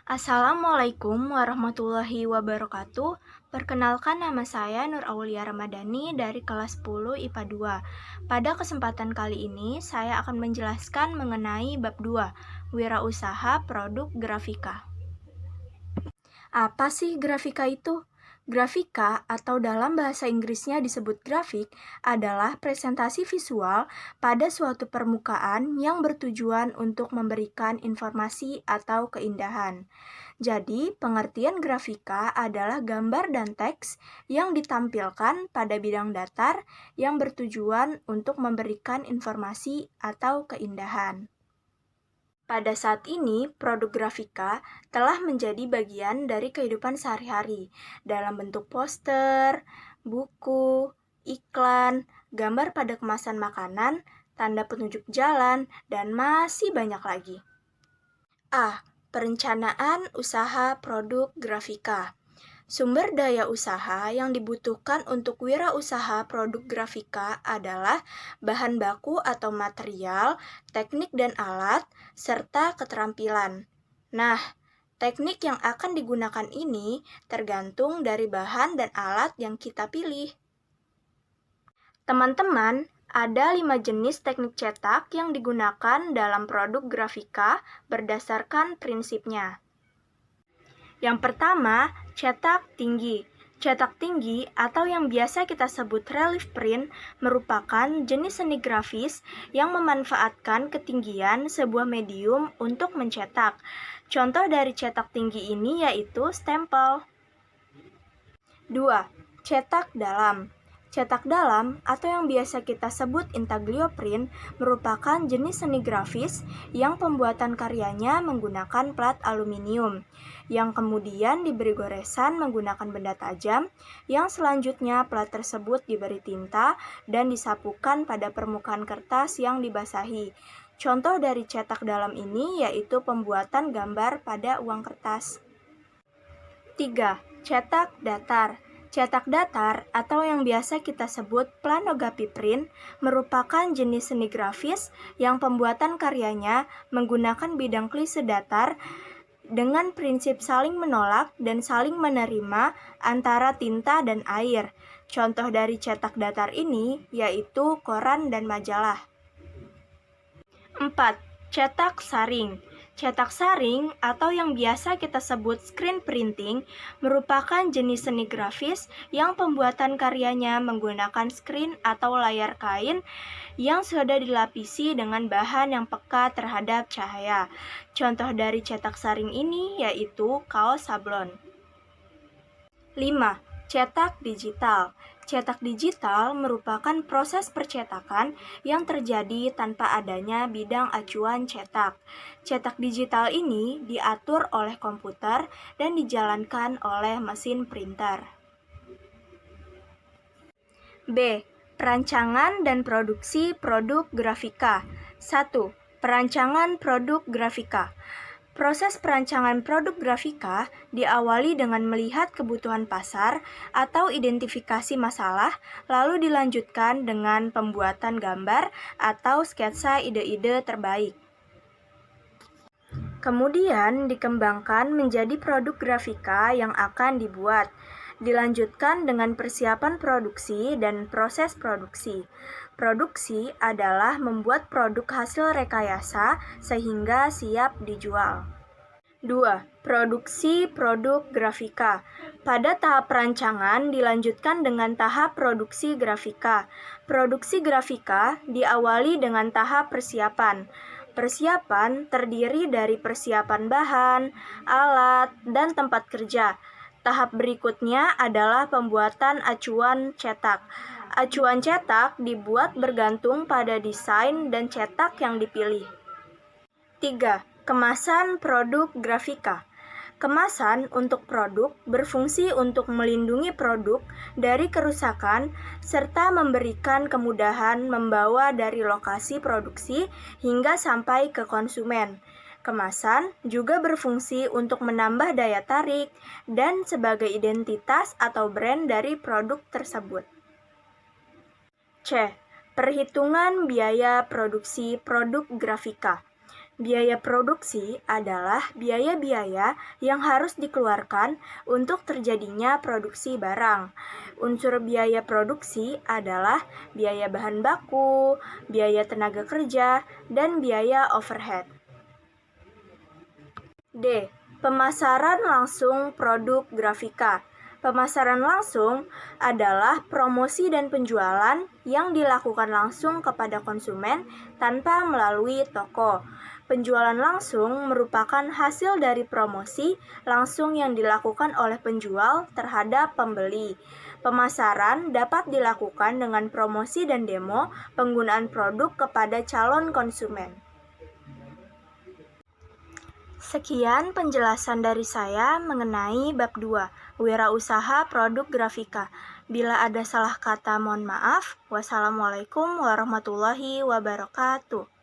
Assalamualaikum warahmatullahi wabarakatuh. Perkenalkan, nama saya Nur Aulia Ramadhani dari kelas 10 IPA 2. Pada kesempatan kali ini saya akan menjelaskan mengenai bab 2, Wirausaha Produk Grafika. Apa sih grafika itu? Grafika atau dalam bahasa Inggrisnya disebut grafik adalah presentasi visual pada suatu permukaan yang bertujuan untuk memberikan informasi atau keindahan. Jadi, pengertian grafika adalah gambar dan teks yang ditampilkan pada bidang datar yang bertujuan untuk memberikan informasi atau keindahan. Pada saat ini, produk grafika telah menjadi bagian dari kehidupan sehari-hari dalam bentuk poster, buku, iklan, gambar pada kemasan makanan, tanda petunjuk jalan, dan masih banyak lagi. A. Perencanaan usaha produk grafika. Sumber daya usaha yang dibutuhkan untuk wirausaha produk grafika adalah bahan baku atau material, teknik dan alat, serta keterampilan. Nah, teknik yang akan digunakan ini tergantung dari bahan dan alat yang kita pilih. Teman-teman, ada 5 jenis teknik cetak yang digunakan dalam produk grafika berdasarkan prinsipnya. Yang pertama, cetak tinggi. Cetak tinggi atau yang biasa kita sebut relief print merupakan jenis seni grafis yang memanfaatkan ketinggian sebuah medium untuk mencetak. Contoh dari cetak tinggi ini yaitu stempel. 2. Cetak dalam. Cetak dalam atau yang biasa kita sebut intaglio print merupakan jenis seni grafis yang pembuatan karyanya menggunakan plat aluminium yang kemudian diberi goresan menggunakan benda tajam yang selanjutnya plat tersebut diberi tinta dan disapukan pada permukaan kertas yang dibasahi. Contoh dari cetak dalam ini yaitu pembuatan gambar pada uang kertas. 3. Cetak datar. Cetak datar atau yang biasa kita sebut planografi print merupakan jenis seni grafis yang pembuatan karyanya menggunakan bidang klise datar dengan prinsip saling menolak dan saling menerima antara tinta dan air. Contoh dari cetak datar ini yaitu koran dan majalah. 4. Cetak saring. Cetak saring atau yang biasa kita sebut screen printing merupakan jenis seni grafis yang pembuatan karyanya menggunakan screen atau layar kain yang sudah dilapisi dengan bahan yang peka terhadap cahaya. Contoh dari cetak saring ini yaitu kaos sablon. 5. Cetak digital. Cetak digital merupakan proses percetakan yang terjadi tanpa adanya bidang acuan cetak. Cetak digital ini diatur oleh komputer dan dijalankan oleh mesin printer. B. Perancangan dan produksi produk grafika. 1. Perancangan produk grafika. Proses perancangan produk grafika diawali dengan melihat kebutuhan pasar atau identifikasi masalah, lalu dilanjutkan dengan pembuatan gambar atau sketsa ide-ide terbaik. Kemudian dikembangkan menjadi produk grafika yang akan dibuat. Dilanjutkan dengan persiapan produksi dan proses produksi. Produksi adalah membuat produk hasil rekayasa sehingga siap dijual. 2. Produksi produk grafika. Pada tahap perancangan dilanjutkan dengan tahap produksi grafika. Produksi grafika diawali dengan tahap persiapan. Persiapan terdiri dari persiapan bahan, alat, dan tempat kerja. Tahap berikutnya adalah pembuatan acuan cetak. Acuan cetak dibuat bergantung pada desain dan cetak yang dipilih. 3. Kemasan produk grafika. Kemasan untuk produk berfungsi untuk melindungi produk dari kerusakan serta memberikan kemudahan membawa dari lokasi produksi hingga sampai ke konsumen. Kemasan juga berfungsi untuk menambah daya tarik dan sebagai identitas atau brand dari produk tersebut. C. Perhitungan biaya produksi produk grafika. Biaya produksi adalah biaya-biaya yang harus dikeluarkan untuk terjadinya produksi barang. Unsur biaya produksi adalah biaya bahan baku, biaya tenaga kerja, dan biaya overhead. D. Pemasaran langsung produk grafika. Pemasaran langsung adalah promosi dan penjualan yang dilakukan langsung kepada konsumen tanpa melalui toko. Penjualan langsung merupakan hasil dari promosi langsung yang dilakukan oleh penjual terhadap pembeli. Pemasaran dapat dilakukan dengan promosi dan demo penggunaan produk kepada calon konsumen. Sekian penjelasan dari saya mengenai bab 2, Wirausaha Produk Grafika. Bila ada salah kata mohon maaf. Wassalamualaikum warahmatullahi wabarakatuh.